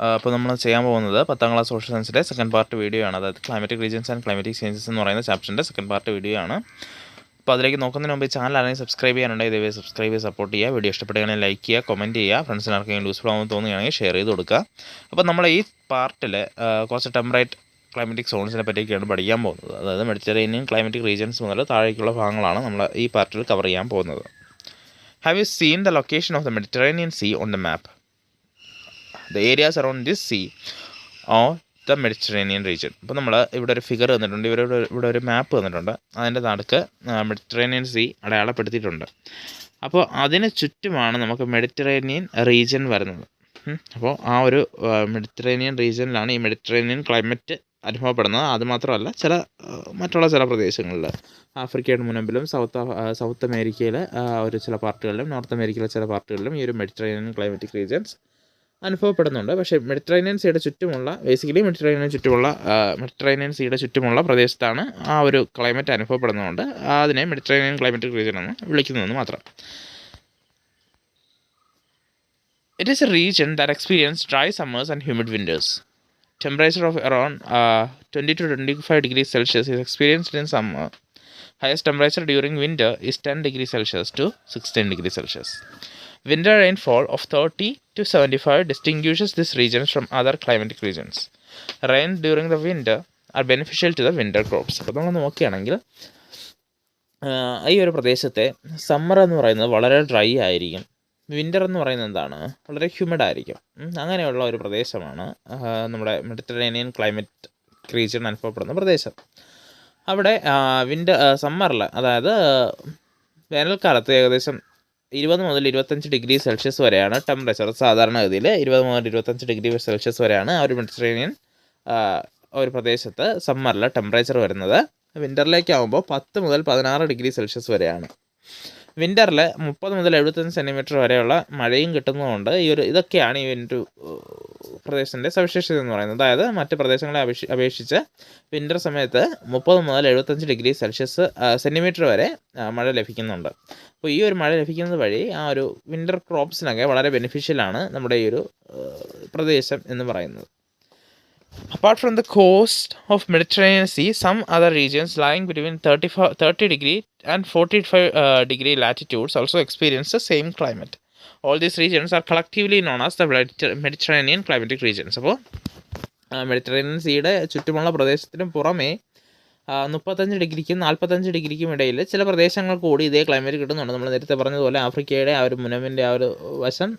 അപ്പോൾ നമ്മൾ ചെയ്യാൻ പോകുന്നത് 10ാം ക്ലാസ് സോഷ്യൽ സയൻസിൻ്റെ സെക്കൻഡ് പാർട്ട് വീഡിയോ ആണ്. അതായത് climatic regions and climatic changes എന്ന് പറയുന്ന ചാപ്റ്ററിൻ്റെ സെക്കൻഡ് പാർട്ട് വീഡിയോ ആണ്. അപ്പോൾ അതിലേക്ക് നോക്കുന്നതിന് മുമ്പ് ചാനൽ ആണെങ്കിൽ സബ്സ്ക്രൈബ് ചെയ്യാനുണ്ടെങ്കിൽ ഇതേ സബ്സ്ക്രൈബ് ചെയ്ത് സപ്പോർട്ട് ചെയ്യുക. വീഡിയോ ഇഷ്ടപ്പെടുകയാണെങ്കിൽ ലൈക്ക് ചെയ്യുക, കമൻറ്റ് ചെയ്യുക, ഫ്രണ്ട്സിന് ആർക്കെങ്കിലും യൂസ്ഫുൾ ആകുമെന്ന് തോന്നുകയാണെങ്കിൽ ഷെയർ ചെയ്ത് കൊടുക്കുക. അപ്പോൾ നമ്മൾ ഈ പാർട്ടിൽ കുറച്ച് ടെമ്പറേറ്റ് ക്ലൈമാറ്റിക് സോൺസിനെ പറ്റിയൊക്കെയാണ് പഠിക്കാൻ പോകുന്നത്. അതായത് മെഡിറ്ററേനിയൻ ക്ലൈമാറ്റിക് റീജിയൻസ് മുതൽ താഴേക്കുള്ള ഭാഗങ്ങളാണ് നമ്മൾ ഈ പാർട്ടിൽ കവർ ചെയ്യാൻ പോകുന്നത്. Have you seen the location of the Mediterranean see on the map? The areas around this sea or the Mediterranean region. അപ്പോൾ നമ്മൾ ഇവിടെ ഒരു ഫിഗർ തന്നിട്ടുണ്ട്, ഇവിടെ ഒരു മാപ്പ് തന്നിട്ടുണ്ട്. അതിൻ്റെ നടുക്ക് മെഡിറ്ററേനിയൻ സീ അടയാളപ്പെടുത്തിയിട്ടുണ്ട്. അപ്പോൾ അതിന് ചുറ്റുമാണ് നമുക്ക് മെഡിറ്ററേനിയൻ റീജിയൻ വരുന്നത്. അപ്പോൾ ആ ഒരു മെഡിറ്ററേനിയൻ റീജിയനിലാണ് ഈ മെഡിറ്ററേനിയൻ ക്ലൈമറ്റ് അനുഭവപ്പെടുന്നത്. അതുമാത്രമല്ല മറ്റുള്ള ചില പ്രദേശങ്ങളിൽ ആഫ്രിക്കയുടെ മുനമ്പിലും സൗത്ത് അമേരിക്കയിലെ ഒരു ചില പാർട്ടുകളിലും നോർത്ത് അമേരിക്കയിലെ ചില പാർട്ടുകളിലും ഈ ഒരു മെഡിറ്ററേനിയൻ ക്ലൈമാറ്റിക് റീജിയൻസ് അനുഭവപ്പെടുന്നുണ്ട്. പക്ഷേ മെഡിറ്ററേനിയൻ സീയുടെ ചുറ്റുമുള്ള മെഡിറ്ററേനിയൻ സീയുടെ ചുറ്റുമുള്ള പ്രദേശത്താണ് ആ ഒരു ക്ലൈമറ്റ് അനുഭവപ്പെടുന്നതുകൊണ്ട് അതിനെ മെഡിറ്ററേനിയൻ ക്ലൈമാറ്റിക് റീജിയൻ എന്ന് വിളിക്കുന്നതെന്ന് മാത്രം. It is A region that experience dry summers and humid winter's. Temperature of around 20 to 25 degrees Celsius is experienced in summer. Highest temperature during winter is 10 degrees Celsius to 16 degrees Celsius. Winter rainfall of 30 to 75 distinguishes this region from other climatic regions. Rain during the winter are beneficial to the winter crops. അപ്പോൾ നമ്മൾ നോക്കുകയാണെങ്കിൽ ഈ ഒരു പ്രദേശത്തെ summer എന്ന് പറയുന്നത് വളരെ dry ആയിരിക്കും. വിൻ്റർ എന്ന് പറയുന്നത് എന്താണ്? വളരെ ഹ്യൂമിഡ് ആയിരിക്കും. അങ്ങനെയുള്ള ഒരു പ്രദേശമാണ് നമ്മുടെ മെഡിറ്ററേനിയൻ ക്ലൈമറ്റ് റീജിയൻ അനുഭവപ്പെടുന്ന പ്രദേശം. അവിടെ സമ്മറിൽ, അതായത് വേനൽക്കാലത്ത് ഏകദേശം 20 മുതൽ 25 ഡിഗ്രി സെൽഷ്യസ് വരെയാണ് ടെമ്പറേച്ചർ. സാധാരണഗതിയിൽ 20 മുതൽ 25 ഡിഗ്രി സെൽഷ്യസ് വരെയാണ് ആ ഒരു മെഡിറ്ററേനിയൻ ഒരു പ്രദേശത്ത് സമ്മറിൽ ടെമ്പറേച്ചർ വരുന്നത്. വിൻ്ററിലേക്കാവുമ്പോൾ 10 മുതൽ 16 ഡിഗ്രി സെൽഷ്യസ് വരെയാണ്. വിൻ്ററിൽ 30 മുതൽ 75 സെൻറ്റിമീറ്റർ വരെയുള്ള മഴയും കിട്ടുന്നതുകൊണ്ട് ഇതൊക്കെയാണ് ഈ ഒരു പ്രദേശത്തിൻ്റെ സവിശേഷത എന്ന് പറയുന്നത്. അതായത് മറ്റ് പ്രദേശങ്ങളെ അപേക്ഷിച്ച് വിൻ്റർ സമയത്ത് 30 മുതൽ 75 ഡിഗ്രി സെൻറ്റിമീറ്റർ വരെ മഴ ലഭിക്കുന്നുണ്ട്. അപ്പോൾ ഈ ഒരു മഴ ലഭിക്കുന്നത് വഴി ആ ഒരു വിൻ്റർ ക്രോപ്സിനൊക്കെ വളരെ ബെനിഫിഷ്യലാണ് നമ്മുടെ ഈ ഒരു പ്രദേശം എന്ന് പറയുന്നത്. Apart from the coast of Mediterranean Sea, some other regions lying between 30 degree and 45 degree latitudes also experience the same climate. All these regions are collectively known as the Mediterranean climatic regions. അപ്പോൾ Mediterranean സീയുടെ ചുറ്റുമുള്ള പ്രദേശത്തിനും പുറമേ 35 ഡിഗ്രിക്കും 45 ഡിഗ്രിക്കും ഇടയിൽ ചില പ്രദേശങ്ങൾ കൂടി ഇതേ climate കിട്ടുന്നുണ്ട്. നമ്മൾ നേരത്തെ പറഞ്ഞതുപോലെ ആഫ്രിക്കയുടെ ആ ഒരു മുനമ്പിൻ്റെ ആ ഒരു വശം,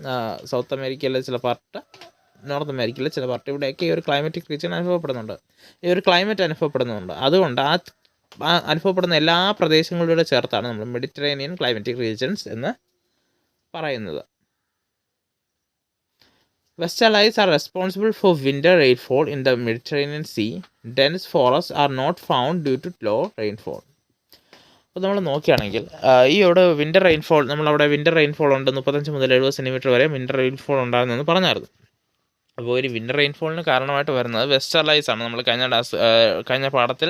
സൗത്ത് അമേരിക്കയിലെ ചില പാർട്ട്, നോർത്ത് അമേരിക്കയിലെ ചില പാർട്ട്, ഇവിടെയൊക്കെ ഈ ഒരു ക്ലൈമാറ്റിക് റീജിയൻ അനുഭവപ്പെടുന്നുണ്ട്. അതുകൊണ്ട് ആ അനുഭവപ്പെടുന്ന എല്ലാ പ്രദേശങ്ങളിലൂടെ ചേർത്താണ് നമ്മൾ മെഡിറ്ററേനിയൻ ക്ലൈമാറ്റിക് റീജിയൻസ് എന്ന് പറയുന്നത്. Western Allies are responsible for winter rainfall in the Mediterranean Sea. Dense forests are not found due to low rainfall. അപ്പോൾ നമ്മൾ നോക്കുകയാണെങ്കിൽ ഈ ഇവിടെ വിൻ്റർ റെയിൻഫോൾ ഉണ്ട്, 35 മുതൽ 70 സെൻറ്റിമീറ്റർ വരെ വിൻ്റർ റെയിൻഫോൾ ഉണ്ടാകുന്നെന്ന് പറഞ്ഞായിരുന്നു. അപ്പോൾ ഒരു വിൻ്റർ റെയിൻഫോളിന് കാരണമായിട്ട് വരുന്നത് വെസ്റ്റർലൈസ് ആണ്. നമ്മൾ കഴിഞ്ഞ പാഠത്തിൽ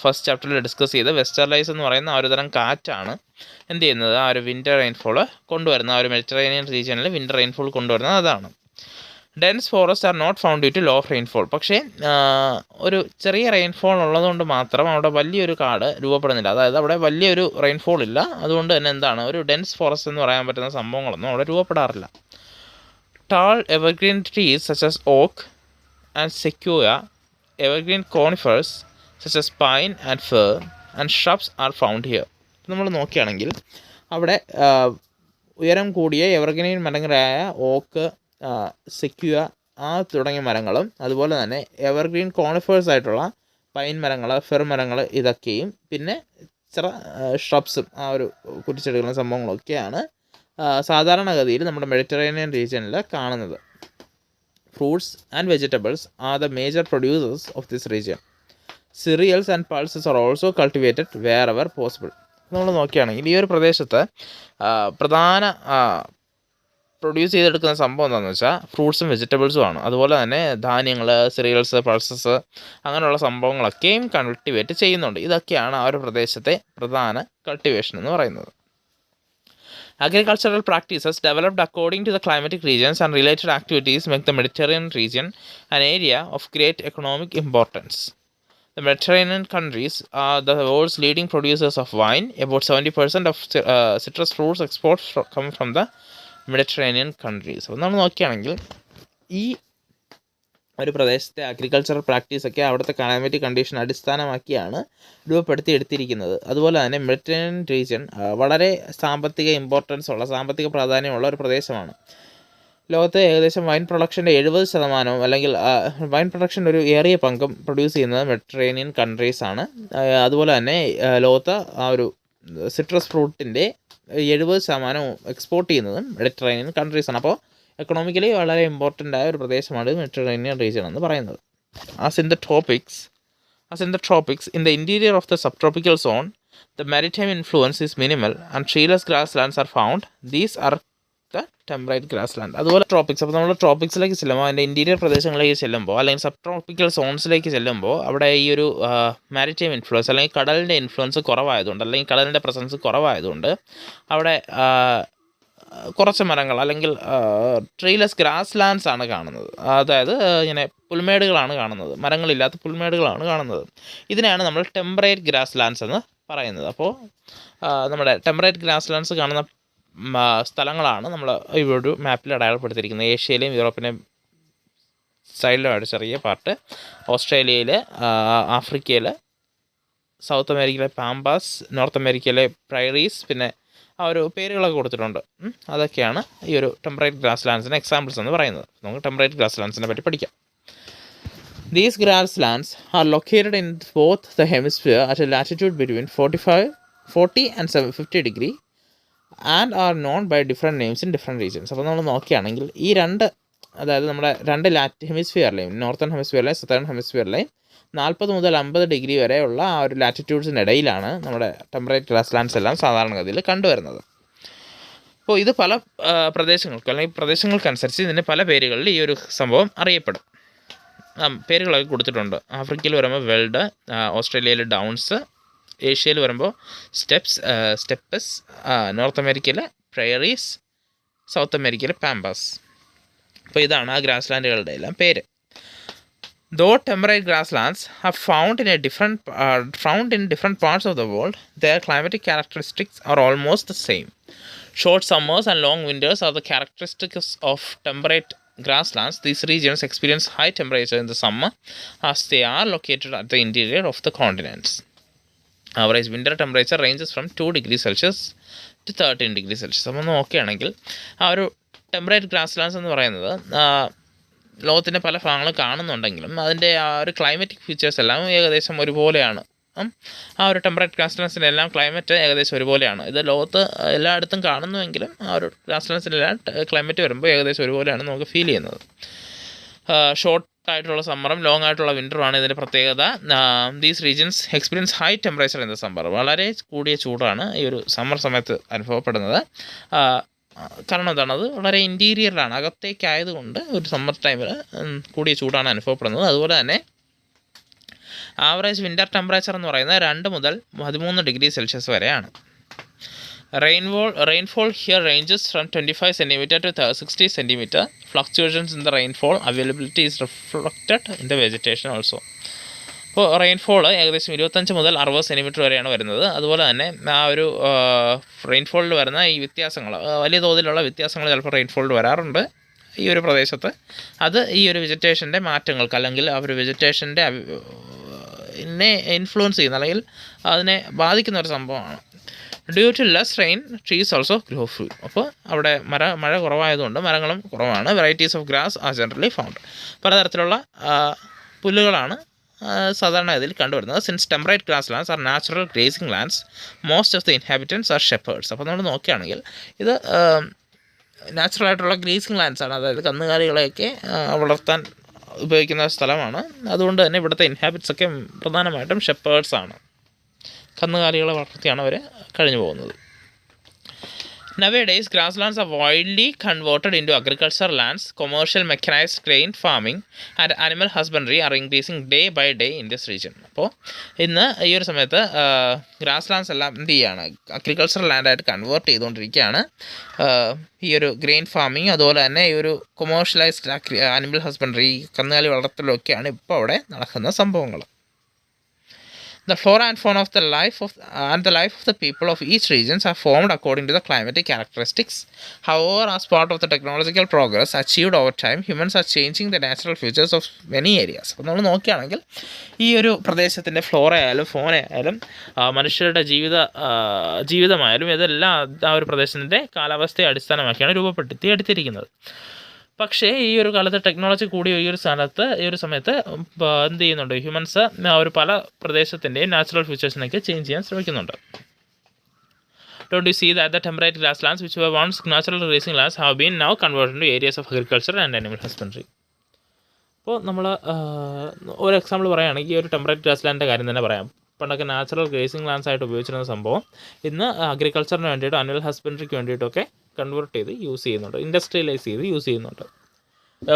ഫസ്റ്റ് ചാപ്റ്ററിൽ ഡിസ്കസ് ചെയ്ത് വെസ്റ്റർലൈസ് എന്ന് പറയുന്ന ആ ഒരു തരം കാറ്റാണ് എന്ത് ചെയ്യുന്നത്, ആ ഒരു വിൻ്റർ റെയിൻഫോൾ കൊണ്ടുവരുന്നത്, ആ ഒരു മെഡിറ്ററേനിയൻ റീജിയനിൽ വിൻ്റർ റെയിൻഫോൾ കൊണ്ടുവരുന്നത് അതാണ്. Dense forest are not found due to low rainfall. പക്ഷേ ഒരു ചെറിയ റെയിൻഫോൾ ഉള്ളതുകൊണ്ട് മാത്രം അവിടെ വലിയൊരു കാട് രൂപപ്പെടുന്നില്ല. അതായത് അവിടെ വലിയൊരു റെയിൻഫോൾ ഇല്ല. അതുകൊണ്ട് തന്നെ എന്താണ്, ഒരു ഡെൻസ് ഫോറസ്റ്റ് എന്ന് പറയാൻ പറ്റുന്ന സംഭവങ്ങളൊന്നും അവിടെ രൂപപ്പെടാറില്ല. Tall evergreen trees such as oak and sequoia, evergreen conifers such as pine and fir and shrubs are found here. നമ്മൾ നോക്കുകയാണെങ്കിൽ അവിടെ ഉയരം കൂടിയ എവർഗ്രീൻ മരങ്ങളായ ഓക്ക്, സെക്യൂയ തുടങ്ങിയ മരങ്ങളും അതുപോലെ തന്നെ എവർഗ്രീൻ കോണിഫേഴ്സ് ആയിട്ടുള്ള പൈൻ മരങ്ങൾ, ഫെർ മരങ്ങൾ, ഇതൊക്കെയും പിന്നെ ചില ഷ്രബ്സും ആ ഒരു കുറ്റിച്ചെടികളും സംഭവങ്ങളൊക്കെയാണ് സാധാരണഗതിയിൽ നമ്മുടെ മെഡിറ്ററേനിയൻ റീജിയനിൽ കാണുന്നത്. Fruits and vegetables are the major producers of this region. Cereals and pulses are also cultivated wherever possible. നമ്മൾ നോക്കുകയാണെങ്കിൽ ഈ ഒരു പ്രദേശത്ത് പ്രധാന പ്രൊഡ്യൂസ് ചെയ്തെടുക്കുന്ന സംഭവം എന്താണെന്ന് വെച്ചാൽ ഫ്രൂട്ട്സും വെജിറ്റബിൾസും ആണ്. അതുപോലെ തന്നെ ധാന്യങ്ങൾ, സിറിയൽസ്, പൾസസ് അങ്ങനെയുള്ള സംഭവങ്ങളൊക്കെയും കൾട്ടിവേറ്റ് ചെയ്യുന്നുണ്ട്. ഇതൊക്കെയാണ് ആ ഒരു പ്രദേശത്തെ പ്രധാന കൾട്ടിവേഷൻ എന്ന് പറയുന്നത്. Agricultural practices developed according to the climatic regions and related activities make the Mediterranean region an area of great economic importance. The Mediterranean countries are the world's leading producers of wine. About 70% of citrus fruits exports come from the Mediterranean countries. അപ്പോൾ നമ്മൾ നോക്കുകയാണെങ്കിൽ ഈ ഒരു പ്രദേശത്തെ agricultural പ്രാക്ടീസൊക്കെ അവിടുത്തെ climatic condition അടിസ്ഥാനമാക്കിയാണ് രൂപപ്പെടുത്തിയെടുത്തിരിക്കുന്നത്. അതുപോലെ തന്നെ മെഡിറ്ററേനിയൻ റീജിയൻ വളരെ സാമ്പത്തിക ഇമ്പോർട്ടൻസ് ഉള്ള, സാമ്പത്തിക പ്രാധാന്യമുള്ള ഒരു പ്രദേശമാണ്. ലോകത്തെ ഏകദേശം വൈൻ പ്രൊഡക്ഷൻ്റെ 70% അല്ലെങ്കിൽ വൈൻ പ്രൊഡക്ഷൻ ഒരു ഏറിയ പങ്കും പ്രൊഡ്യൂസ് ചെയ്യുന്നത് മെഡിറ്ററേനിയൻ കൺട്രീസാണ്. അതുപോലെ തന്നെ ലോകത്ത് ആ ഒരു സിട്രസ് ഫ്രൂട്ടിൻ്റെ 70% എക്സ്പോർട്ട് ചെയ്യുന്നതും മെഡിറ്ററേനിയൻ കൺട്രീസാണ്. അപ്പോൾ എക്കണോമിക്കലി വളരെ ഇമ്പോർട്ടൻ്റ് ആയ ഒരു പ്രദേശമാണ് മെഡിറ്ററേനിയൻ റീജിയൻ എന്ന് പറയുന്നത്. As in the tropics, in the interior of the subtropical zone, the maritime influence is minimal and treeless grasslands are found. These are the temperate grassland. അതുപോലെ Tropics, അപ്പോൾ നമ്മൾ ട്രോപ്പിക്സിലേക്ക് ചെല്ലുമ്പോൾ, അതിൻ്റെ ഇൻറ്റീരിയർ പ്രദേശങ്ങളിലേക്ക് ചെല്ലുമ്പോൾ അല്ലെങ്കിൽ സബ് ട്രോപ്പിക്കൽ സോൺസിലേക്ക് ചെല്ലുമ്പോൾ അവിടെ ഈ ഒരു മാരിടൈം ഇൻഫ്ലുവൻസ് അല്ലെങ്കിൽ കടലിൻ്റെ ഇൻഫ്ലുവൻസ് കുറവായതുകൊണ്ട്, അല്ലെങ്കിൽ കടലിൻ്റെ പ്രസൻസ് കുറവായതുകൊണ്ട് അവിടെ കുറച്ച് മരങ്ങൾ അല്ലെങ്കിൽ ട്രീലെസ് ഗ്രാസ് ലാൻഡ്സ് ആണ് കാണുന്നത്. അതായത് ഇങ്ങനെ പുൽമേടുകളാണ് കാണുന്നത്, മരങ്ങളില്ലാത്ത പുൽമേടുകളാണ് കാണുന്നത്. ഇതിനെയാണ് നമ്മൾ ടെമ്പറേറ്റ് ഗ്രാസ് ലാൻഡ്സ് എന്ന് പറയുന്നത്. അപ്പോൾ നമ്മുടെ ടെമ്പറേറ്റ് ഗ്രാസ് ലാൻഡ്സ് കാണുന്ന സ്ഥലങ്ങളാണ് നമ്മൾ ഇവിടെ ഒരു മാപ്പിൽ അടയാളപ്പെടുത്തിയിരിക്കുന്നത്. ഏഷ്യയിലെയും യൂറോപ്പിലെയും സൈഡിലുമായിട്ട് ചെറിയ പാർട്ട്, ഓസ്ട്രേലിയയിൽ, ആഫ്രിക്കയിൽ, സൗത്ത് അമേരിക്കയിലെ പാമ്പാസ്, നോർത്ത് അമേരിക്കയിലെ പ്രൈറീസ്, പിന്നെ ആ ഒരു പേരുകളൊക്കെ കൊടുത്തിട്ടുണ്ട്. അതൊക്കെയാണ് ഈ ഒരു ടെമ്പറേറ്റ് ഗ്രാസ് ലാൻഡ്സിന് എക്സാമ്പിൾസ് എന്ന് പറയുന്നത്. നമുക്ക് ടെമ്പറേറ്റ് ഗ്രാസ് ലാൻഡ്സിനെ പറ്റി പഠിക്കാം. These grass lands are located in both the hemisphere at a latitude between 40 and 50 degree and are known by different names in different regions. അപ്പോൾ നമ്മൾ നോക്കുകയാണെങ്കിൽ ഈ അതായത് നമ്മുടെ രണ്ട് ഹെമിസ്ഫിയറിലെയും, നോർത്തേൺ ഹെമിസ്ഫിയറിലെയും സതേൺ ഹെമിസ്ഫിയറിലെയും 40 മുതൽ 50 ഡിഗ്രി വരെയുള്ള ആ ഒരു ലാറ്റിറ്റ്യൂഡ്സിനിടയിലാണ് നമ്മുടെ ടെമ്പറേറ്റ് ഗ്രാസ് ലാൻഡ്സ് എല്ലാം സാധാരണഗതിയിൽ കണ്ടുവരുന്നത്. അപ്പോൾ ഇത് പല പ്രദേശങ്ങൾക്ക് അല്ലെങ്കിൽ പ്രദേശങ്ങൾക്കനുസരിച്ച് ഇതിന് പല പേരുകളിൽ ഈ ഒരു സംഭവം അറിയപ്പെടും. പേരുകളൊക്കെ കൊടുത്തിട്ടുണ്ട്. ആഫ്രിക്കയിൽ വരുമ്പോൾ വെൽഡ്, ഓസ്ട്രേലിയയിൽ ഡൗൺസ്, ഏഷ്യയിൽ വരുമ്പോൾ സ്റ്റെപ്പസ്, നോർത്ത് അമേരിക്കയിലെ പ്രയറീസ്, സൗത്ത് അമേരിക്കയിലെ പാമ്പാസ്. അപ്പോൾ ഇതാണ് ആ ഗ്രാസ് ലാൻഡുകളുടെ എല്ലാം പേര്. Though temperate grasslands are found in different parts of the world, their climatic characteristics are almost the same. Short summers and long winters are the characteristics of temperate grasslands. These regions experience high temperature in the summer as they are located at the interior of the continents. Average winter temperature ranges from 2 degrees Celsius to 13 degrees Celsius. അപ്പോൾ നോക്കുകയാണെങ്കിൽ ആ ഒരു temperate ഗ്രാസ്ലാൻഡ്സ് എന്ന് പറയുന്നത് ലോകത്തിൻ്റെ പല ഭാഗങ്ങളും കാണുന്നുണ്ടെങ്കിലും അതിൻ്റെ ആ ഒരു ക്ലൈമറ്റിക് ഫീച്ചേഴ്സ് എല്ലാം ഏകദേശം ഒരുപോലെയാണ്. ആ ഒരു ടെമ്പറേറ്റ് ഗ്രാസ്ലാൻഡ്സിൻ്റെ എല്ലാം ക്ലൈമറ്റ് ഏകദേശം ഒരുപോലെയാണ്. ഇത് ലോകത്ത് എല്ലായിടത്തും കാണുന്നുവെങ്കിലും ആ ഒരു ഗ്രാസ്ലാൻഡ്സിൻ്റെ എല്ലാം ക്ലൈമറ്റ് വരുമ്പോൾ ഏകദേശം ഒരുപോലെയാണ് നമുക്ക് ഫീൽ ചെയ്യുന്നത്. ഷോർട്ടായിട്ടുള്ള സമ്മറും ലോങ് ആയിട്ടുള്ള വിൻ്ററുമാണ് ഇതിൻ്റെ പ്രത്യേകത. These regions experience high temperature in the summer. വളരെ കൂടിയ ചൂടാണ് ഈ ഒരു സമ്മർ സമയത്ത് അനുഭവപ്പെടുന്നത്. കാരണം എന്താണ്, അത് വളരെ ഇൻറ്റീരിയറിലാണ്, അകത്തേക്കായതുകൊണ്ട് ഒരു സമ്മർ ടൈമിൽ കൂടിയ ചൂടാണ് അനുഭവപ്പെടുന്നത്. അതുപോലെ തന്നെ ആവറേജ് വിൻ്റർ ടെമ്പറേച്ചർ എന്ന് പറയുന്നത് 2 മുതൽ 13 ഡിഗ്രി സെൽഷ്യസ് വരെയാണ്. Rainfall here ranges from 25 cm to 60 cm. Fluctuations in the rainfall availability is reflected in the vegetation also. അപ്പോൾ റെയിൻഫോൾ ഏകദേശം 25 മുതൽ 60 സെൻറ്റിമീറ്റർ വരെയാണ് വരുന്നത്. അതുപോലെ തന്നെ ആ ഒരു റെയിൻഫോളിൽ വരുന്ന ഈ വ്യത്യാസങ്ങൾ, വലിയ തോതിലുള്ള വ്യത്യാസങ്ങൾ ചിലപ്പോൾ റെയിൻഫോളിൽ വരാറുണ്ട് ഈ ഒരു പ്രദേശത്ത്. അത് ഈ ഒരു വെജിറ്റേഷൻ്റെ മാറ്റങ്ങൾക്ക് അല്ലെങ്കിൽ ആ ഒരു വെജിറ്റേഷൻ്റെ ഇൻഫ്ലുവൻസ് ചെയ്യുന്ന അല്ലെങ്കിൽ അതിനെ ബാധിക്കുന്ന ഒരു സംഭവമാണ്. Due to less rain trees also grow few. അപ്പോൾ അവിടെ മഴ കുറവായതുകൊണ്ട് മരങ്ങളും കുറവാണ്. Varieties of grass are generally found. പലതരത്തിലുള്ള പുല്ലുകളാണ് സാധാരണ ഇതിൽ കണ്ടുവരുന്നത്. Since temperate grass lands are natural grazing lands, most of the inhabitants are shepherds. അപ്പോൾ നമ്മൾ നോക്കുകയാണെങ്കിൽ ഇത് നാച്ചുറലായിട്ടുള്ള ഗ്രേസിംഗ് ലാൻഡ്സ് ആണ്, അതായത് കന്നുകാലികളെയൊക്കെ വളർത്താൻ ഉപയോഗിക്കുന്ന സ്ഥലമാണ്. അതുകൊണ്ട് തന്നെ ഇവിടുത്തെ ഇൻഹാബിറ്റ്സ് ഒക്കെ പ്രധാനമായിട്ടും ഷെപ്പേർഡ്സ് ആണ്. കന്നുകാലികളെ വളർത്തിയാണ് അവർ കഴിഞ്ഞു പോകുന്നത്. Nowadays, grasslands are widely converted into agricultural lands. Commercial mechanized grain farming and animal husbandry are increasing day by day in this region. അപ്പോൾ ഇന്ന് ഈ ഒരു സമയത്ത് ഗ്രാസ് ലാൻഡ്സ് എല്ലാം എന്ത് ചെയ്യുകയാണ്, അഗ്രികൾച്ചറൽ ലാൻഡായിട്ട് കൺവേർട്ട് ചെയ്തുകൊണ്ടിരിക്കുകയാണ്. ഈ ഒരു ഗ്രെയിൻ ഫാമിങ് അതുപോലെ തന്നെ ഈ ഒരു കൊമേഴ്ഷ്യലൈസ്ഡ് ആനിമൽ ഹസ്ബൻഡറി, കന്നുകാലി വളർത്തലൊക്കെയാണ് ഇപ്പോൾ അവിടെ നടക്കുന്ന സംഭവങ്ങൾ. The flora and fauna of the life of the people of each regions are formed according to the climatic characteristics. However, as part of the technological progress achieved over time, humans are changing the natural features of many areas. അപ്പോൾ നമ്മൾ നോക്കുകയാണെങ്കിൽ ഈ ഒരു പ്രദേശത്തിൻ്റെ Flora ആയാലും ഫോണ ആയാലും മനുഷ്യരുടെ ജീവിതമായാലും ഇതെല്ലാം ആ ഒരു പ്രദേശത്തിൻ്റെ കാലാവസ്ഥയെ അടിസ്ഥാനമാക്കിയാണ് രൂപപ്പെടുത്തിയെടുത്തിരിക്കുന്നത്. പക്ഷേ ഈ ഒരു കാലത്ത് ടെക്നോളജി കൂടിയ ഈ ഒരു സമയത്ത് എന്ത് ചെയ്യുന്നുണ്ട്, ഹ്യൂമൻസ് ഒരു പല പ്രദേശത്തിൻ്റെയും നാച്ചുറൽ ഫീച്ചേഴ്സിനൊക്കെ ചേഞ്ച് ചെയ്യാൻ ശ്രമിക്കുന്നുണ്ട്. Don't you see that the temperate grasslands which were once natural grazing lands have been now converted into areas of agriculture and animal husbandry? അപ്പോൾ നമ്മൾ ഒരു എക്സാമ്പിൾ പറയുകയാണെങ്കിൽ ഈ ഒരു ടെമ്പറേറ്റ് ഗ്രാസ്ലാൻഡിൻ്റെ കാര്യം തന്നെ പറയാം. പണ്ടൊക്കെ നാച്ചുറൽ ഗ്രേസിംഗ് ലാൻഡ്സ് ആയിട്ട് ഉപയോഗിച്ചിരുന്ന സംഭവം ഇന്ന് അഗ്രികൾച്ചറിന് വേണ്ടിയിട്ട് അനിമൽ ഹസ്ബൻഡറിക്ക് വേണ്ടിയിട്ടൊക്കെ കൺവേർട്ട് ചെയ്ത് യൂസ് ചെയ്യുന്നുണ്ട്, ഇൻഡസ്ട്രിയലൈസ് ചെയ്ത് യൂസ് ചെയ്യുന്നുണ്ട്.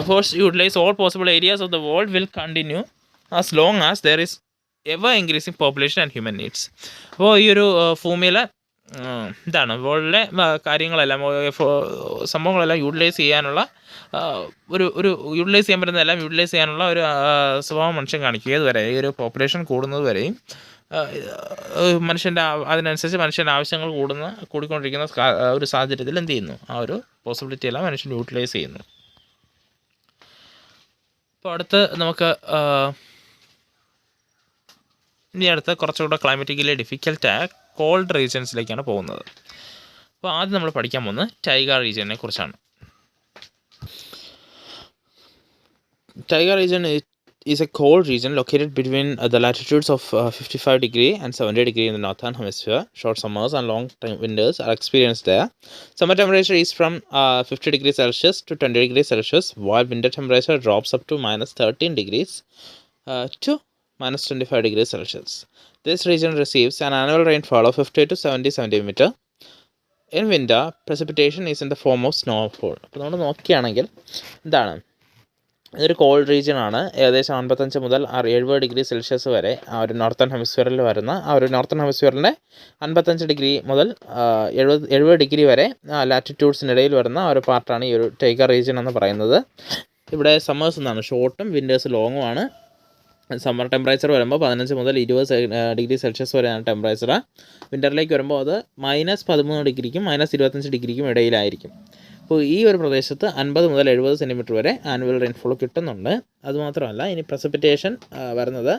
Forces utilise all possible areas of the world will continue as long as there is ever increasing population and human needs. അപ്പോൾ ഈ ഒരു ഭൂമിയിലെ ഇതാണ് വേൾഡിലെ കാര്യങ്ങളെല്ലാം സംഭവങ്ങളെല്ലാം യൂട്ടിലൈസ് ചെയ്യാനുള്ള ഒരു യൂട്ടിലൈസ് ചെയ്യാൻ പറ്റുന്നതെല്ലാം യൂട്ടിലൈസ് ചെയ്യാനുള്ള ഒരു സ്വഭാവം മനുഷ്യൻ കാണിക്കുക. ഇതുവരെ ഈ ഒരു പോപ്പുലേഷൻ കൂടുന്നത് വരെയും അതിനനുസരിച്ച് മനുഷ്യൻ്റെ ആവശ്യങ്ങൾ കൂടിക്കൊണ്ടിരിക്കുന്ന ഒരു സാഹചര്യത്തിൽ എന്ത് ചെയ്യുന്നു, ആ ഒരു പോസിബിലിറ്റി എല്ലാം മനുഷ്യൻ യൂട്ടിലൈസ് ചെയ്യുന്നു. അപ്പോൾ അടുത്ത് നമുക്ക് ഇനി അടുത്ത് കുറച്ചുകൂടെ ക്ലൈമറ്റിക്കലി ഡിഫിക്കൽട്ടായ കോൾഡ് റീജിയൻസിലേക്കാണ് പോകുന്നത്. അപ്പോൾ ആദ്യം നമ്മൾ പഠിക്കാൻ പോകുന്നത് ടൈഗ റീജിയനെ കുറിച്ചാണ്. Taiga region is a cold region located between the latitudes of 55 degree and 70 degree in the northern hemisphere. Short summers and long winters are experienced there. Summer temperature is from 50 degrees Celsius to 20 degrees Celsius, while winter temperature drops up to minus 13 degrees to minus 25 degrees Celsius. This region receives an annual rainfall of 50 to 70 centimeter. In winter, precipitation is in the form of snowfall. അപ്പോൾ നമ്മൾ നോക്കുകയാണെങ്കിൽ എന്താണ്, ഇതൊരു called റീജിയനാണ്. ഏകദേശം 55 മുതൽ 70 degree Celsius വരെ ആ ഒരു നോർത്തേൺ ഹെമിസ്ഫിയറിൽ വരുന്ന ആ ഒരു നോർത്തേൺ ഹെമിസ്ഫിയറിൻ്റെ 55 ഡിഗ്രി മുതൽ 70 ഡിഗ്രി വരെ ലാറ്റിറ്റ്യൂഡ്സിനിടയിൽ വരുന്ന ഒരു പാർട്ടാണ് ഈ ഒരു ടൈഗ റീജിയൻ എന്ന് പറയുന്നത്. ഇവിടെ സമ്മേഴ്സ് എന്നാണ് ഷോർട്ടും വിൻറ്റേഴ്സ് ലോങ്ങുമാണ്. സമ്മർ ടെമ്പറേച്ചർ വരുമ്പോൾ 15 മുതൽ 20 ഡിഗ്രി സെൽഷ്യസ് വരെയാണ് ടെമ്പറേച്ചർ. വിൻ്ററിലേക്ക് വരുമ്പോൾ അത് -13 ഡിഗ്രിക്കും -25 ഡിഗ്രിക്കും ഇടയിലായിരിക്കും. അപ്പോൾ ഈ ഒരു പ്രദേശത്ത് 50 മുതൽ 70 സെൻറ്റിമീറ്റർ വരെ ആനുവൽ റെയിൻഫോൾ കിട്ടുന്നുണ്ട്. അതുമാത്രമല്ല ഇനി പ്രസിപ്പിറ്റേഷൻ വരുന്നത്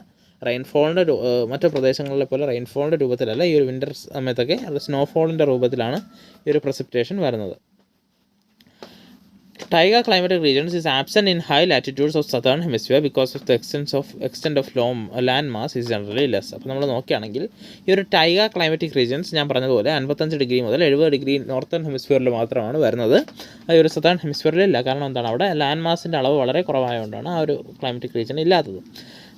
റെയിൻഫോളിൻ്റെ മറ്റു പ്രദേശങ്ങളിലെ പോലെ റെയിൻഫോളിൻ്റെ രൂപത്തിലല്ല, ഈ ഒരു വിൻ്റർ സമയത്തൊക്കെ അത് സ്നോഫോളിൻ്റെ രൂപത്തിലാണ് ഈ ഒരു പ്രസിപ്പിറ്റേഷൻ വരുന്നത്. Taiga climatic regions is absent in high latitudes of southern hemisphere because of the extent of land mass is generally less. അപ്പോൾ നമ്മൾ നോക്കുകയാണെങ്കിൽ ഈ ഒരു ടൈഗ ക്ലൈമാറ്റിക് റീജിയൻസ് ഞാൻ പറഞ്ഞതുപോലെ 55 ഡിഗ്രി മുതൽ 70 ഡിഗ്രി നോർത്തേൺ ഹെമിസ്ഫിയറിൽ മാത്രമാണ് വരുന്നത്. ഈ ഒരു സതേൺ ഹെമിസ്ഫിയറിലില്ല. കാരണം എന്താണ്, അവിടെ ലാൻഡ് മാസിൻ്റെ അളവ് വളരെ കുറവായതുകൊണ്ടാണ് ആ ഒരു ക്ലൈമാറ്റിക് റീജിയൻ ഇല്ലാത്തത്.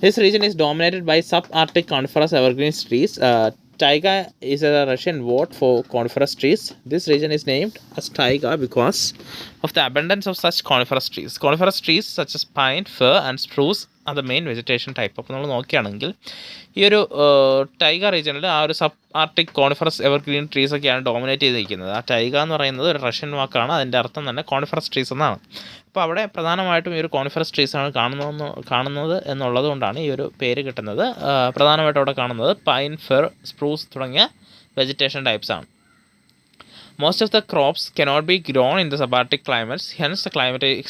This region is dominated by sub-Arctic coniferous evergreen trees. Taiga is a Russian word for coniferous trees. This region is named as Taiga because of the abundance of such coniferous trees. Coniferous trees such as pine, fir and spruce are the main vegetation type. അപ്പോൾ നമ്മൾ നോക്കുകയാണെങ്കിൽ ഈ ഒരു ടൈഗ റീജിയനിൽ ആ ഒരു sub Arctic coniferous evergreen trees ഒക്കെയാണ് dominate ചെയ്തിരിക്കുന്നത്. ആ ടൈഗ എന്ന് പറയുന്നത് ഒരു റഷ്യൻ വാക്കാണ്. അതിൻ്റെ അർത്ഥം തന്നെ കോണിഫറസ് ട്രീസ് എന്നാണ്. അപ്പോൾ അവിടെ പ്രധാനമായിട്ടും ഈ ഒരു കോണിഫറസ് ട്രീസാണ് കാണുന്നത് എന്നുള്ളത് കൊണ്ടാണ് ഈ ഒരു പേര് കിട്ടുന്നത്. പ്രധാനമായിട്ടും അവിടെ കാണുന്നത് പൈൻ, ഫെർ, സ്പ്രൂസ് തുടങ്ങിയ vegetation ടൈപ്സാണ്. Most of the crops cannot be grown in the subarctic climates, hence the climatic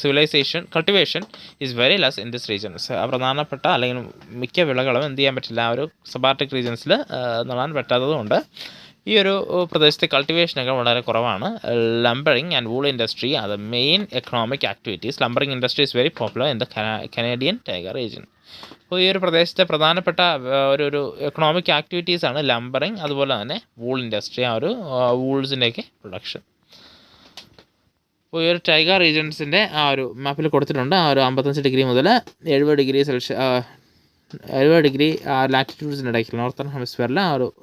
cultivation is very less in this region. പ്രധാനപ്പെട്ട അല്ലെങ്കിൽ മിക്ക വിളകളും എന്ത് ചെയ്യാൻ പറ്റില്ല, ആ ഒരു സബാർട്ടിക് റീജിയൻസിൽ നടാൻ പറ്റാത്തതുകൊണ്ട് ഈ ഒരു പ്രദേശത്തെ കൾട്ടിവേഷനൊക്കെ വളരെ കുറവാണ്. Lumbering and wool industry are the main economic activities. Lumbering industry is very popular in the Canadian taiga region. അപ്പോൾ ഈ ഒരു പ്രദേശത്തെ പ്രധാനപ്പെട്ട ഒരു എക്കണോമിക് ആക്ടിവിറ്റീസാണ് ലംബറിങ്, അതുപോലെ തന്നെ വൂൾ ഇൻഡസ്ട്രി, ആ ഒരു വൂൾസിൻ്റെയൊക്കെ പ്രൊഡക്ഷൻ. അപ്പോൾ ഈ ഒരു ടൈഗ റീജിയൻസിൻ്റെ ആ ഒരു മാപ്പിൽ കൊടുത്തിട്ടുണ്ട്. ആ ഒരു 55 ഡിഗ്രി മുതൽ 70 ഡിഗ്രി 70 ഡിഗ്രി ലാറ്റിറ്റ്യൂഡ്സിനിടയ്ക്ക് നോർത്തേൺ ഹെമിസ്ഫിയറിൽ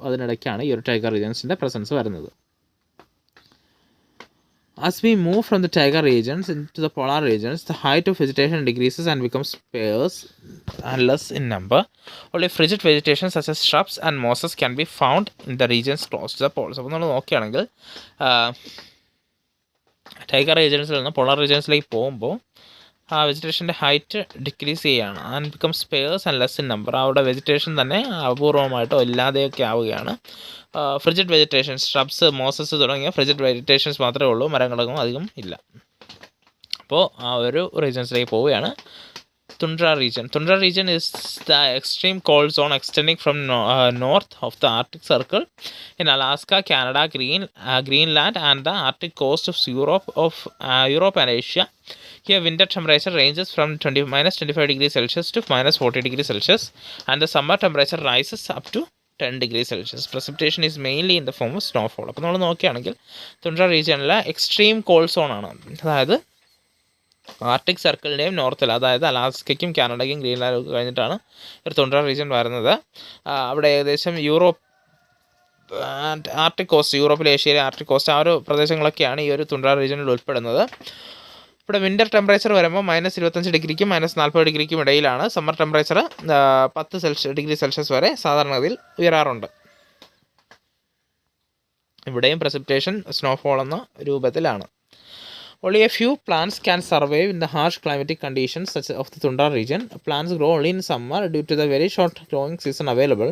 അതിനിടയ്ക്കാണ് ഈ ഒരു ടൈഗർ റീജിയൻസിൻ്റെ പ്രസൻസ് വരുന്നത്. As we move from the taiga regions into the polar regions, the height of vegetation decreases and becomes sparse and less in number. Only frigid vegetation such as shrubs and mosses can be found in the regions close to the poles. അപ്പോൾ നമ്മൾ നോക്കുകയാണെങ്കിൽ tiger റീജിയൻസിൽ നിന്ന് polar റീജിയൻസിലേക്ക് പോകുമ്പോൾ ആ വെജിറ്റേഷൻ്റെ height decrease ചെയ്യുകയാണ് and become spares and less in number. അവിടെ vegetation തന്നെ അപൂർവമായിട്ടോ ഇല്ലാതെയൊക്കെ ആവുകയാണ്. ഫ്രിജിഡ് വെജിറ്റേഷൻസ്, ഷ്രബ്സ്, മോസസ് തുടങ്ങിയ ഫ്രിജിഡ് വെജിറ്റേഷൻസ് മാത്രമേ ഉള്ളൂ, മരങ്ങളൊന്നും അധികം ഇല്ല. അപ്പോൾ ആ ഒരു റീജിയൻസിലേക്ക് പോവുകയാണ്. Tundra region is the extreme cold zone extending from north of the Arctic Circle in Alaska, Canada, Greenland and the Arctic coast of Europe and Asia. Here winter temperature ranges from -25 degrees Celsius to -40 degrees Celsius and the summer temperature rises up to 10 degrees Celsius. Precipitation is mainly in the form of snowfall. അപ്പോൾ നമ്മൾ നോക്കുകയാണെങ്കിൽ തുണ്ട്ര റീജിയനിലെ extreme called zone ആണ്. അതായത് Arctic സർക്കിളിൻ്റെയും നോർത്തിൽ, അതായത് അലാസ്കയ്ക്കും കാനഡയ്ക്കും ഗ്രീൻലാൻഡൊക്കെ കഴിഞ്ഞിട്ടാണ് ഒരു തുണ്ട്ര region വരുന്നത്. അവിടെ ഏകദേശം ആർട്ടിക് കോസ്റ്റ്, യൂറോപ്പിലെ ഏഷ്യയിലെ ആർട്ടിക് കോസ്റ്റ്, ആ ഒരു പ്രദേശങ്ങളൊക്കെയാണ് ഈ ഒരു തുണ്ട്ര റീജിയനിൽ ഉൾപ്പെടുന്നത്. ഇവിടെ വിൻ്റർ ടെമ്പറേച്ചർ വരുമ്പോൾ -25 ഡിഗ്രിക്കും -40 ഡിഗ്രിക്കും ഇടയിലാണ്. സമ്മർ ടെമ്പറേച്ചർ 10 ഡിഗ്രി സെൽഷ്യസ് വരെ സാധാരണഗതിയിൽ ഉയരാറുണ്ട്. ഇവിടെയും പ്രസിപ്പിറ്റേഷൻ സ്നോഫോൾ എന്ന രൂപത്തിലാണ്. Only a few plants can survive in the harsh climatic conditions such of the Tundra region. Plants grow only in summer due to the very short growing season available.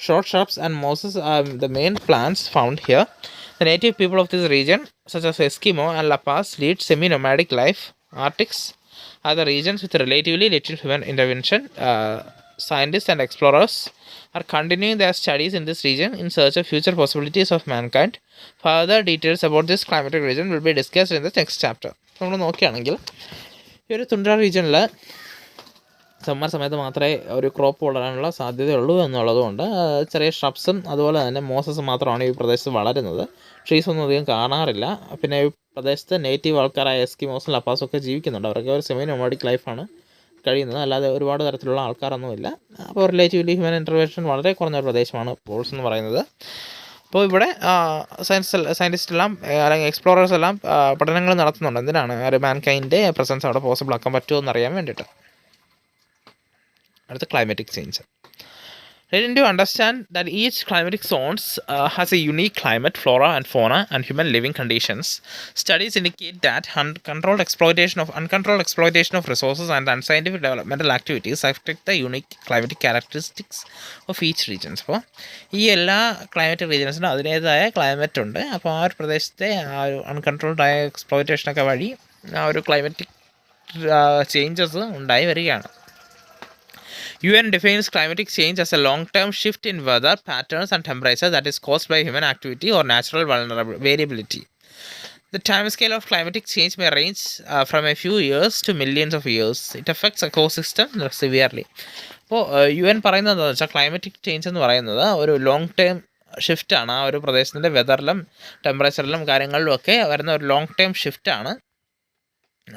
Short shrubs and mosses are the main plants found here. The native people of this region, such as Eskimo and La Paz, lead semi-nomadic life. Arctics are the regions with relatively little human intervention. Scientists and explorers are continuing their studies in this region in search of future possibilities of mankind. Further details about this climatic region will be discussed in the next chapter. നമ്മൾ നോക്കുകയാണെങ്കിൽ ഈ ഒരു തുണ്ട്ര റീജിയനിൽ summer സമയത്ത് മാത്രമേ ഒരു crop വളരാനുള്ള സാധ്യതയുള്ളൂ എന്നുള്ളതുകൊണ്ട് ചെറിയ ഷ്രബ്സും അതുപോലെ തന്നെ മോസസും മാത്രമാണ് ഈ പ്രദേശത്ത് വളരുന്നത്. ട്രീസ് ഒന്നും അധികം കാണാറില്ല. പിന്നെ ഈ പ്രദേശത്ത് നേറ്റീവ് ആൾക്കാരായ എസ്കിമോസും ലപ്പാസും ഒക്കെ ജീവിക്കുന്നുണ്ട്. അവരൊക്കെ ഒരു സെമി നൊമാഡിക് ലൈഫാണ് കഴിയുന്നത്, അല്ലാതെ ഒരുപാട് തരത്തിലുള്ള ആൾക്കാരൊന്നുമില്ല. അപ്പോൾ റിലേറ്റീവ്ലി ഹ്യൂമൻ ഇൻ്റർവെൻഷൻ വളരെ കുറഞ്ഞ ഒരു പ്രദേശമാണ് പോൾസ് എന്ന് പറയുന്നത്. അപ്പോൾ ഇവിടെ സയൻറ്റിസ്റ്റ് എല്ലാം അല്ലെങ്കിൽ എക്സ്പ്ലോറേഴ്സ് എല്ലാം പഠനങ്ങൾ നടത്തുന്നുണ്ട്. എന്തിനാണ് ഒരു മാൻകൈൻ്റെ പ്രസൻസ് അവിടെ പോസിബിൾ ആക്കാൻ പറ്റുമോ എന്നറിയാൻ വേണ്ടിയിട്ട്. അടുത്ത climatic change. Let us understand that each climatic zones has a unique climate, flora and fauna and human living conditions. Studies indicate that uncontrolled exploitation of resources and unscientific developmental activities affect the unique climatic characteristics of each region. അപ്പോൾ ഈ എല്ലാ climatic റീജിയൻസിനും അതിൻ്റേതായ climate ഉണ്ട്. അപ്പോൾ ആ ഒരു പ്രദേശത്തെ ആ ഒരു അൺകൺട്രോൾഡായ എക്സ്പ്ലോയിറ്റേഷനൊക്കെ വഴി ആ ഒരു ക്ലൈമാറ്റിക് ചേഞ്ചസ് ഉണ്ടായി വരികയാണ്. UN defines climatic change as a long-term shift in weather patterns and temperature that is caused by human activity or natural variability. The timescale of climatic change may range from a few years to millions of years. It affects ecosystem severely. അപ്പോൾ UN പറയുന്നത് എന്താണെന്ന് വെച്ചാൽ climatic change എന്ന് പറയുന്നത് ഒരു long term ഷിഫ്റ്റാണ്. ആ ഒരു പ്രദേശത്തിൻ്റെ വെതറിലും ടെമ്പറേച്ചറിലും കാര്യങ്ങളിലും ഒക്കെ വരുന്ന ഒരു ലോങ് ടേം ഷിഫ്റ്റാണ്.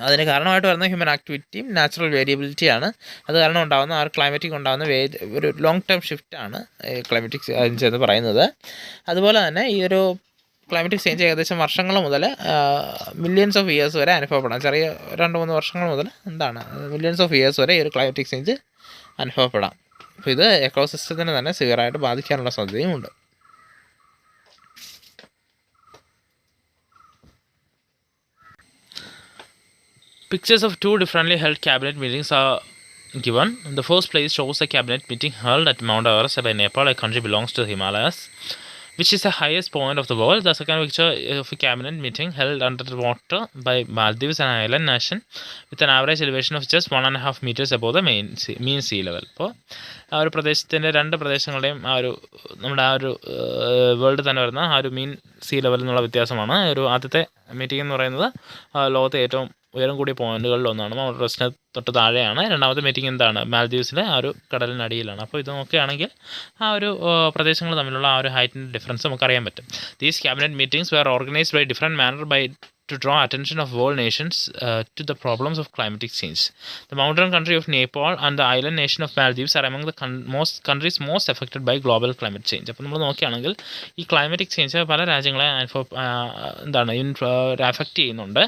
അതിന് കാരണമായിട്ട് വരുന്ന ഹ്യൂമൻ ആക്ടിവിറ്റിയും നാച്ചുറൽ വേരിയബിലിറ്റിയാണ്. അത് കാരണം ഉണ്ടാകുന്ന ആ ഒരു ക്ലൈമറ്റിക് ഉണ്ടാകുന്ന ഒരു ലോങ് ടേം ഷിഫ്റ്റാണ് ക്ലൈമറ്റിക് ചേഞ്ച് എന്ന് പറയുന്നത്. അതുപോലെ തന്നെ ഈ ഒരു ക്ലൈമറ്റിക് ചേഞ്ച് ഏകദേശം വർഷങ്ങൾ മുതൽ മില്യൺസ് ഓഫ് ഇയേഴ്സ് വരെ അനുഭവപ്പെടാം. ചെറിയ 2-3 വർഷങ്ങൾ മുതൽ മില്യൺസ് ഓഫ് ഇയേഴ്സ് വരെ ഈ ഒരു ക്ലൈമറ്റിക് ചേഞ്ച് അനുഭവപ്പെടാം. അപ്പോൾ ഇത് എക്കോസിസ്റ്റത്തിനെ തന്നെ സിവിയറായിട്ട് ബാധിക്കാനുള്ള സാധ്യതയും ഉണ്ട്. Pictures of two differently held cabinet meetings are given. The first place shows a cabinet meeting held at Mount Everest by Nepal, a country belongs to the Himalayas, which is the highest point of the world. The second picture of a cabinet meeting held under the water by Maldives, an island nation with an average elevation of just 1.5 meters above the mean sea level. അപ്പോൾ ആ ഒരു പ്രദേശത്തിൻ്റെ രണ്ട് പ്രദേശങ്ങളുടെയും ആ ഒരു നമ്മുടെ ആ ഒരു വേൾഡ് തന്നെ വരുന്ന ആ ഒരു മീൻ സീ ലെവൽ എന്നുള്ള വ്യത്യാസമാണ്. ഒരു ആദ്യത്തെ മീറ്റിംഗ് എന്ന് പറയുന്നത് ലോകത്തെ ഏറ്റവും ഉയരം കൂടിയ പോയിന്റുകളിൽ ഒന്നാണ്. മൗണ്ട് എവറസ്റ്റിന് തൊട്ട് താഴെയാണ്. രണ്ടാമത്തെ മീറ്റിംഗ് എന്താണ്, മാൽദീവ്സിലെ ആ ഒരു കടലിനടിയിലാണ്. അപ്പോൾ ഇത് നോക്കുകയാണെങ്കിൽ ആ ഒരു പ്രദേശങ്ങൾ തമ്മിലുള്ള ആ ഒരു ഹൈറ്റിൻ്റെ ഡിഫറൻസ് നമുക്കറിയാൻ പറ്റും. These cabinet meetings were organised by different manner by to draw attention of world nations to the problems of climatic change. The mountain country of Nepal and the island nation of Maldives are among the countries most affected by global climate change. അപ്പോൾ നമ്മൾ നോക്കുകയാണെങ്കിൽ ഈ climatic change പല രാജ്യങ്ങളെ affect ചെയ്യുന്നുണ്ട്.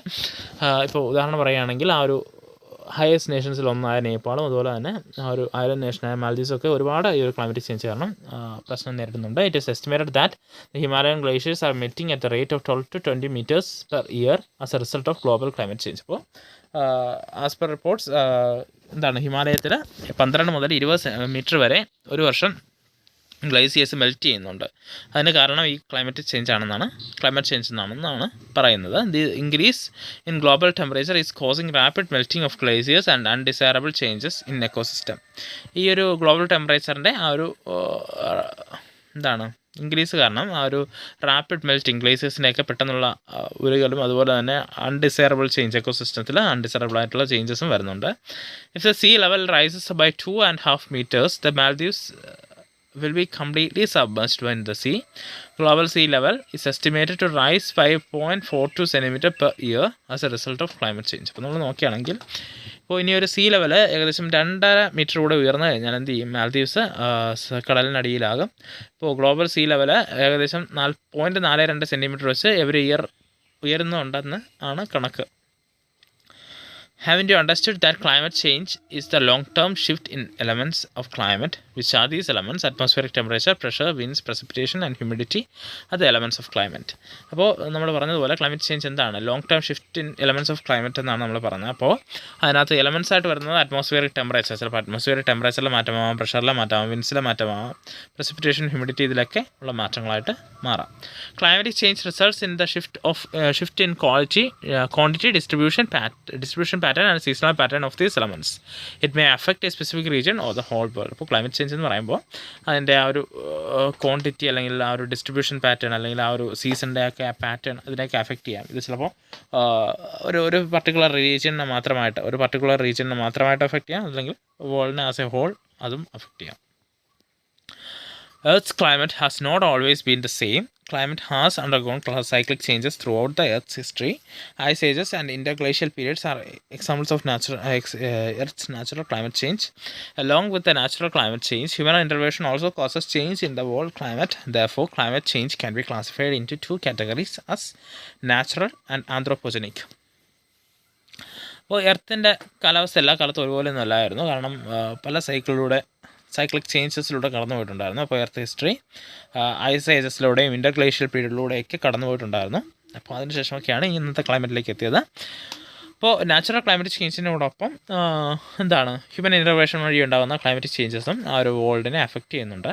ഇപ്പോൾ ഉദാഹരണം പറയുകയാണെങ്കിൽ ആ ഒരു ഹയസ്റ്റ് നേഷൻസിൽ ഒന്നായ നേപ്പാളും അതുപോലെ തന്നെ ആ ഒരു ഐലൻഡ് നേഷനായ മാൽദീവ്സൊക്കെ ഒരുപാട് ഈ ഒരു ക്ലൈമറ്റിക് ചേഞ്ച് കാരണം പ്രശ്നം നേരിടുന്നുണ്ട്. It is estimated that the Himalayan glaciers are melting at the rate of 12 to 20 meters per year as a result of global climate change. അപ്പോൾ ആസ് പെർ റിപ്പോർട്ട്സ് ഹിമാലയത്തിൽ 12 മുതൽ 20 മീറ്റർ വരെ ഒരു വർഷം ഗ്ലേസിയേഴ്സ് മെൽറ്റ് ചെയ്യുന്നുണ്ട്. അതിന് കാരണം ഈ ക്ലൈമറ്റ് ചേഞ്ച് ആണെന്നാണ് പറയുന്നത്. The increase in global temperature is causing rapid melting of glaciers and undesirable changes in ecosystem. ഈ ഒരു ഗ്ലോബൽ ടെമ്പറേച്ചറിൻ്റെ ആ ഒരു ഇൻക്രീസ് കാരണം ആ ഒരു റാപ്പിഡ് മെൽറ്റിംഗ് ഗ്ലേസിയേഴ്സിൻ്റെയൊക്കെ പെട്ടെന്നുള്ള ഉരുകലും അതുപോലെ തന്നെ അൺഡിസൈറബിൾ ചേഞ്ച് എക്കോസിസ്റ്റത്തിൽ അൺഡിസൈറബിൾ ആയിട്ടുള്ള ചേഞ്ചസും വരുന്നുണ്ട്. If the sea level rises by 2.5 meters, the Maldives will be completely submerged in the sea. Global sea level is estimated to rise 5.42 centimeter per year as a result of climate change. അപ്പോൾ നമ്മൾ നോക്കുകയാണെങ്കിൽ ഇപ്പോൾ ഇനി ഒരു see level ഏകദേശം 2.5 metre കൂടെ ഉയർന്നു കഴിഞ്ഞാൽ എന്ത് ചെയ്യും? മാൽദീവ്സ് കടലിനടിയിലാകും. ഇപ്പോൾ ഗ്ലോബൽ സീ ലെവൽ ഏകദേശം 0.42 സെൻറ്റിമീറ്റർ വെച്ച് എവറി ഇയർ ഉയരുന്നുണ്ടെന്ന് ആണ് കണക്ക്. Having you understood that climate change is the long-term shift in elements of climate, which are these elements: atmospheric temperature, pressure, winds, precipitation and humidity are the elements of climate. അപ്പോൾ നമ്മൾ പറഞ്ഞതുപോലെ climate change എന്താണ്? Long term shift in elements of climate എന്നാണ് നമ്മൾ പറഞ്ഞത്. അപ്പോൾ അതിനകത്ത് elements ആയിട്ട് വരുന്നത് അറ്റ്മോസ്ഫിയറിക് ടെമ്പറേച്ചർ, ചിലപ്പോൾ അറ്റ്മോസ്ഫിയറിക് ടെമ്പറേച്ചറിൽ മാറ്റമാവാം, പ്രഷറിലെ മാറ്റമാവാം, വിൻസിലെ മാറ്റമാവാം, പ്രസിപ്പിറ്റേഷൻ, ഹ്യൂമിഡിറ്റി ഇതിലൊക്കെ ഉള്ള മാറ്റങ്ങളായിട്ട് മാറാം. Climatic change results in the shift in quantity, distribution pattern and seasonal pattern of these elements. It may affect a specific region or the whole world. അപ്പോൾ climate change എന്ന് പറയുമ്പോൾ അതിൻ്റെ ആ ഒരു ക്വാണ്ടിറ്റി അല്ലെങ്കിൽ ആ ഒരു ഡിസ്ട്രിബ്യൂഷൻ പാറ്റേൺ അല്ലെങ്കിൽ ആ ഒരു സീസണിൻ്റെ ഒക്കെ ആ പാറ്റേൺ അതിനെയൊക്കെ അഫക്റ്റ് ചെയ്യാം. ഇത് ചിലപ്പോൾ ഒരു പർട്ടിക്കുലർ റീജിയനെ മാത്രമായിട്ട് അഫക്റ്റ് ചെയ്യാം, അല്ലെങ്കിൽ വേൾഡിനെ ആസ് എ ഹോൾ അതും അഫക്റ്റ് ചെയ്യാം. Earth's climate has not always been the same. Climate has undergone cyclic changes throughout the Earth's history. Ice ages and interglacial periods are examples of Earth's natural climate change. Along with the natural climate change, human intervention also causes change in the world climate. Therefore, climate change can be classified into two categories as natural and anthropogenic. അപ്പോൾ എർത്തിൻ്റെ കാലാവസ്ഥ എല്ലാ കാലത്തും ഒരുപോലെ ഒന്നും അല്ലായിരുന്നു. കാരണം പല cyclic ചേഞ്ചസിലൂടെ കടന്നു പോയിട്ടുണ്ടായിരുന്നു. അപ്പോൾ എർത്ത് ഹിസ്റ്ററി ഐസ് ഏജസിലൂടെയും ഇൻ്റർഗ്ലേഷ്യൽ പീരീഡിലൂടെയൊക്കെ കടന്നു പോയിട്ടുണ്ടായിരുന്നു. അപ്പോൾ അതിനുശേഷമൊക്കെയാണ് ഇന്നത്തെ ക്ലൈമറ്റിലേക്ക് എത്തിയത്. അപ്പോൾ നാച്ചുറൽ ക്ലൈമറ്റിക് ചേഞ്ചിനോടൊപ്പം ഹ്യൂമൻ ഇൻ്റർവെൻഷൻ വഴി ഉണ്ടാകുന്ന ക്ലൈമറ്റിക് ചേഞ്ചസും ആ ഒരു വേൾഡിനെ അഫക്റ്റ് ചെയ്യുന്നുണ്ട്.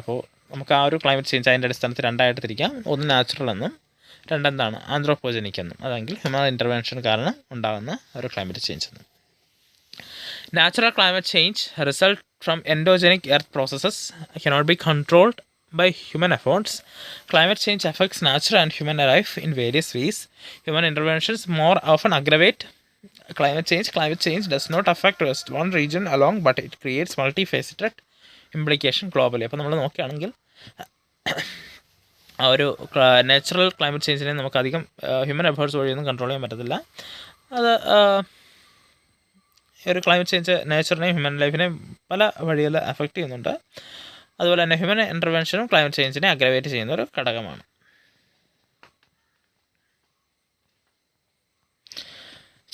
അപ്പോൾ നമുക്ക് ആ ഒരു ക്ലൈമറ്റ് ചേഞ്ച് അതിൻ്റെ അടിസ്ഥാനത്തിൽ രണ്ടായിട്ട് തിരിക്കാം. ഒന്ന് നാച്ചുറൽ എന്നും ആന്ത്രോപോജനിക് എന്നും, അതെങ്കിൽ ഹ്യൂമൻ ഇൻ്റർവെൻഷൻ കാരണം ഉണ്ടാകുന്ന ഒരു ക്ലൈമറ്റ് ചേഞ്ച് എന്നും. Natural climate change result from endogenic earth processes cannot be controlled by human efforts. Climate change affects natural and human life in various ways. Human interventions more often aggravate climate change. Climate change does not affect just one region alone, but it creates multifaceted implication globally. അപ്പോൾ നമ്മൾ നോക്കുകയാണെങ്കിൽ ആ ഒരു natural climate ചേഞ്ചിനെ നമുക്കധികം human efforts വഴിയൊന്നും control ചെയ്യാൻ പറ്റത്തില്ല. അത് ഒരു ക്ലൈമറ്റ് ചേഞ്ച് നേച്ചറിനെയും ഹ്യൂമൻ ലൈഫിനെയും പല വഴിയിൽ അഫക്റ്റ് ചെയ്യുന്നുണ്ട്. അതുപോലെ തന്നെ ഹ്യൂമൻ ഇൻ്റർവെൻഷനും ക്ലൈമറ്റ് ചേഞ്ചിനെ അഗ്രവേറ്റ് ചെയ്യുന്ന ഒരു ഘടകമാണ്.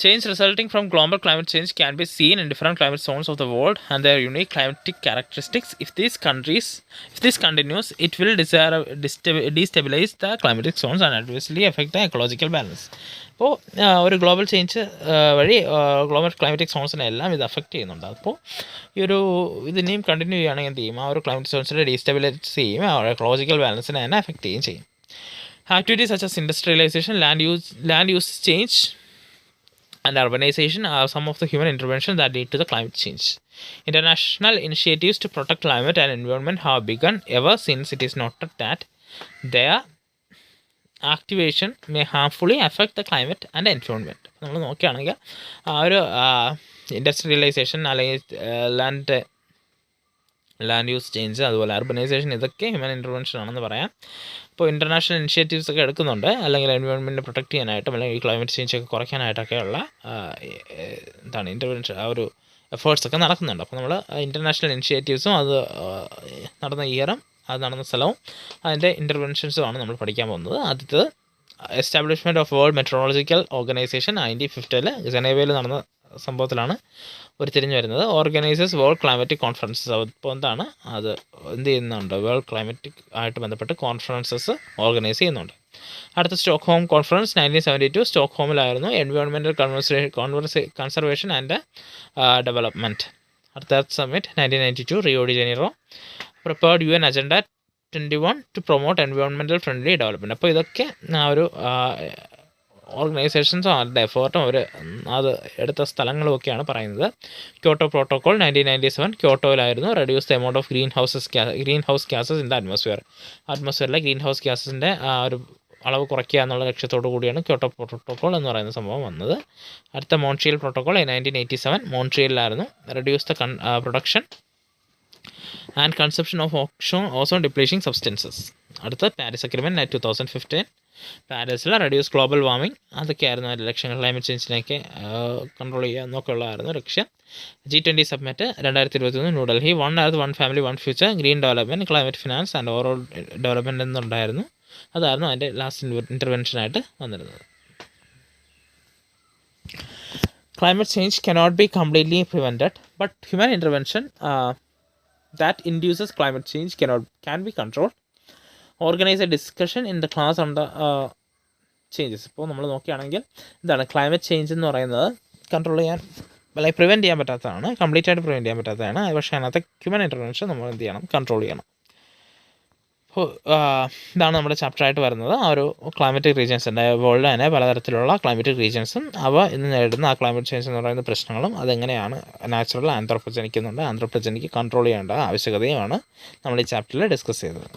Change resulting from global climate change can be seen in different climate zones of the world and their unique climatic characteristics. If this continues, it will destabilize the climatic zones and adversely affect the ecological balance. അപ്പോൾ ഒരു global change വഴി global climatic സോൺസിനെ എല്ലാം ഇത് affect ചെയ്യുന്നുണ്ട്. അപ്പോൾ ഇതിനെയും continue ചെയ്യുകയാണെങ്കിൽ എന്ത് ചെയ്യും? ആ ഒരു ക്ലൈമറ്റ് സോൺസിനെ ഡീസ്റ്റബിലൈസ് ചെയ്യും, ആ എക്കോളജിക്കൽ ബാലൻസിനെ തന്നെ അഫക്റ്റ് ചെയ്യുകയും ചെയ്യും. Activities such as industrialization, land use change and urbanization are some of the human interventions that lead to the climate change. International initiatives to protect climate and environment have begun ever since it is noted that their activation may harmfully affect the climate and environment. നമ്മൾ നോക്കുകയാണെങ്കിൽ ആ ഒരു industrialisation അല്ലെങ്കിൽ land land use change, അതുപോലെ urbanisation, ഇതൊക്കെ human intervention ആണെന്ന് പറയാം. ഇപ്പോൾ ഇൻ്റർനാഷണൽ ഇനിഷ്യേറ്റീവ്സ് ഒക്കെ എടുക്കുന്നുണ്ട്, അല്ലെങ്കിൽ എൻവയോൺമെൻറ്റിനെ പ്രൊട്ടക്ട് ചെയ്യാനായിട്ടും അല്ലെങ്കിൽ ക്ലൈമറ്റ് ചേഞ്ച് ഒക്കെ കുറയ്ക്കാനായിട്ടൊക്കെയുള്ള എന്താണ് ഇൻ്റർവെൻഷൻ, ആ ഒരു എഫേർട്സ് ഒക്കെ നടക്കുന്നുണ്ട്. അപ്പോൾ നമ്മൾ ഇൻ്റർനാഷണൽ ഇനിഷ്യേറ്റീവ്സും അത് നടന്ന ഇയറും അത് നടന്ന സ്ഥലവും അതിൻ്റെ ഇൻ്റർവെൻഷൻസുമാണ് നമ്മൾ പഠിക്കാൻ പോകുന്നത്. ആദ്യത്തേത് establishment of world metrological organisation 1950 ജനീവയിൽ നടന്ന സംഭവത്തിലാണ് ഉരുത്തിരിഞ്ഞ് വരുന്നത്. Organisers world climatic conferences. അപ്പോൾ എന്താണ് അത് എന്ത് ചെയ്യുന്നുണ്ട്, വേൾഡ് ക്ലൈമറ്റിക് ആയിട്ട് ബന്ധപ്പെട്ട് കോൺഫറൻസസ് ഓർഗനൈസ് ചെയ്യുന്നുണ്ട്. അടുത്ത സ്റ്റോക്ക്ഹോം കോൺഫറൻസ് 1972 സ്റ്റോക്ക്ഹോമിലായിരുന്നു. Environmental conservation and development. അടുത്ത summit 1992 Rio de Janeiro. Prepared UN agenda 21 to promote environmental friendly development. അപ്പോൾ ഇതൊക്കെ ആ ഒരു ഓർഗനൈസേഷൻസും അവരുടെ എഫേർട്ടും അവർ അത് എടുത്ത സ്ഥലങ്ങളുമൊക്കെയാണ് പറയുന്നത്. ക്യോട്ടോ പ്രോട്ടോക്കോൾ 1997 ക്യോട്ടോയിലായിരുന്നു. Reduce the amount of greenhouse gases in the അറ്റ്മോസ്ഫിയറിലെ ഗ്രീൻ ഹൗസ് ഗ്യാസസിൻ്റെ ഒരു അളവ് കുറയ്ക്കുക എന്നുള്ള ലക്ഷ്യത്തോടു കൂടിയാണ് ക്യോട്ടോ പ്രോട്ടോക്കോൾ എന്ന് പറയുന്ന സംഭവം വന്നത്. അടുത്ത മോൺട്രിയൽ പ്രോട്ടോക്കോൾ 1987 മോൺട്രിയലിലായിരുന്നു. Reduce the production and consumption of ozone depleting substances. അടുത്ത പാരീസ് അഗ്രിമെൻറ്റ് 2015 പാരീസിൽ റെഡ്യൂസ് ഗ്ലോബൽ വാർമിംഗ്, അതൊക്കെയായിരുന്നു അതിൻ്റെ ലക്ഷ്യങ്ങൾ. ക്ലൈമറ്റ് ചേഞ്ചിനെയൊക്കെ കൺട്രോൾ ചെയ്യുക എന്നൊക്കെയുള്ളതായിരുന്നു ലക്ഷ്യം. G20 submit 2021 New Delhi. One earth one family one future, green development, climate finance and overall development എന്നുണ്ടായിരുന്നു. അതായിരുന്നു അതിൻ്റെ last ഇൻ്റർവെൻഷനായിട്ട് വന്നിരുന്നത്. Climate change cannot be completely prevented, but human intervention that induces climate change can be controlled. Organize a discussion in the class on the changes. ഇപ്പോൾ നമ്മൾ നോക്കുകയാണെങ്കിൽ എന്താണ് climate change എന്ന് പറയുന്നത് കൺട്രോൾ ചെയ്യാൻ അല്ലെങ്കിൽ പ്രിവെൻറ്റ് ചെയ്യാൻ പറ്റാത്തതാണ്, കംപ്ലീറ്റ് ആയിട്ട് പ്രിവെൻറ്റ് ചെയ്യാൻ പറ്റാത്തതാണ്. പക്ഷേ അതിനകത്ത് ഹ്യൂമൻ ഇൻ്റർവെൻഷൻ നമ്മൾ എന്ത് ചെയ്യണം, കൺട്രോൾ ചെയ്യണം. അപ്പോൾ ഇതാണ് നമ്മുടെ ചാപ്റ്ററായിട്ട് വരുന്നത്. ആ ഒരു ക്ലൈമറ്റിക് റീജിയൻസിൻ്റെ വേൾഡ് തന്നെ പലതരത്തിലുള്ള ക്ലൈമറ്റിക് റീജിയൻസും അവ ഇന്ന് നേരിടുന്ന ആ ക്ലൈമറ്റ് ചേഞ്ച് എന്ന് പറയുന്ന പ്രശ്നങ്ങളും അതെങ്ങനെയാണ് നാച്ചുറൽ ആന്ത്രോപ്പജനിക് കൺട്രോൾ ചെയ്യേണ്ട ആവശ്യകതയുമാണ് നമ്മൾ ഈ ചാപ്റ്ററിൽ ഡിസ്കസ് ചെയ്തത്.